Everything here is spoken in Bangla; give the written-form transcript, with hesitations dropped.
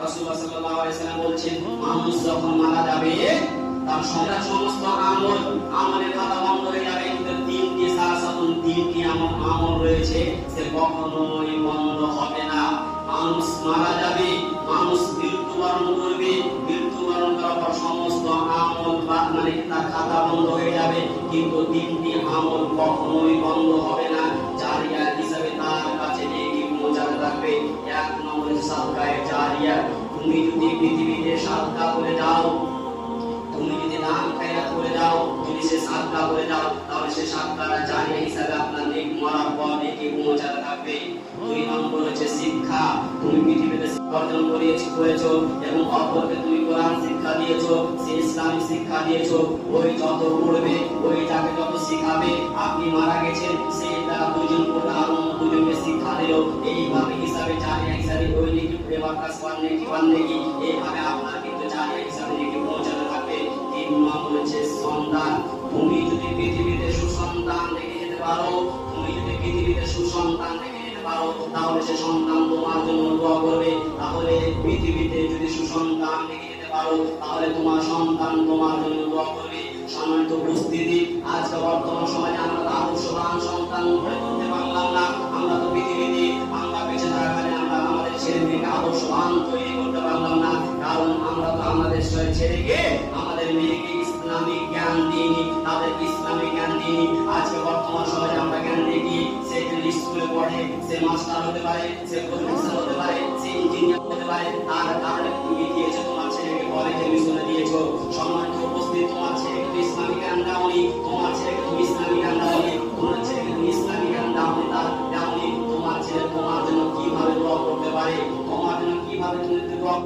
রাসূলুল্লাহ সাল্লাল্লাহু আলাইহি ওয়াসাল্লাম বলছেন, মানুষ যখন মারা যাবে তার সমস্ত আমলের খাতা বন্ধ হয়ে যাবে, কিন্তু তিনটি আমল রয়েছে, সে কখনোই বন্ধ হবে না। মানুষ মারা যাবে, মানুষ মৃত্যুবরণ করবে, মৃত্যুবরণ করার পর সমস্ত আমল তার খাতা বন্ধ হয়ে যাবে, কিন্তু তিনটি আমল কখনোই বন্ধ হবে না, জারিয়া হিসাবে তার কাছে নেকি পৌঁছাতে থাকবে। এক নম্বরে সাদকায়ে জারিয়া। তুমি যদি পৃথিবীতে সাদকা করে যাও, তুমি যদি দান খায়রাত করে যাও, যদি সে সাদকা করে যাও, তাহলে সে সাদকাটা জারিয়া হিসাবে আপনার নেক মরার পর নেকি পৌঁছাতে থাকবে। দুই নম্বর হচ্ছে শিক্ষা। তুমি পৃথিবীতে অর্জন করেছো এবং অপরকে তুমি কোরআন শিক্ষা দিয়েছো, সে ইসলামিক শিক্ষা দিয়েছো, ওই যত পড়বে, ওই যাকে যত শিখাবে, আপনি মারা গেছেন, সেই তারা দুজন পড়বে আর অন্য দুজনকে শিক্ষা দিল, এইভাবে হিসাবে জারিয়া হিসাবে ওই নেকি প্রেমার কাজ নেকি এইভাবে আপনার কিন্তু জারিয়া হিসাবে নেকি পৌঁছাতে থাকবে। তিন নম্বর হচ্ছে সন্তান। তুমি যদি পৃথিবীতে সুসন্তান রেখে যেতে পারো, তুমি যদি পৃথিবীতে সুসন্তান রেখে যেতে পারো, তাহলে সে সন্তান তোমার জন্য দোয়া করবে। তাহলে পৃথিবীতে যদি সুসন্তান রেখে যেতে পারো, তাহলে তোমার সন্তান তোমার জন্য দোয়া করবে। সম্মানিত উপস্থিতি, আজকে বর্তমান সমাজে আমরা আদর্শবান সন্তান গড়ে তুলতে পারলাম না। আমরা তো পৃথিবীতে আমরা বেঁচে থাকাকালে আমরা আমাদের ছেলে মেয়েকে আদর্শবান তৈরি করতে পারলাম না, কারণ আমরা তো আমাদের ছেলেকে, আমাদের মেয়েকে ইসলামিক জ্ঞান দিইনি, তাদেরকে ইসলামিক জ্ঞান দিইনি। আজকে বর্তমান সমাজে আমরা জ্ঞান দেখি, সে যদি স্কুলে পড়ে, সে মাস্টার হতে পারে, সে প্রফেসর হতে পারে, সে ইঞ্জিনিয়ার হতে পারে, তার কারণে তুমি দিয়েছো তোমার ছেলেকে কলেজে মিশনে দিয়েছো। সম্মানিত উপস্থিতি, তোমার ছেলেকে ইসলামিক জ্ঞান দাওনি, তোমার ছেলেকে তুমি ইসলামিক জ্ঞান দাওনি, তোমার ছেলেকে তুমি ইসলামিক জ্ঞান দাওনি, তার দাওনি, তোমার ছেলে তোমার জন্য কিভাবে দোয়া করতে পারে, তোমার জন্য কিভাবে তুমি দোয়া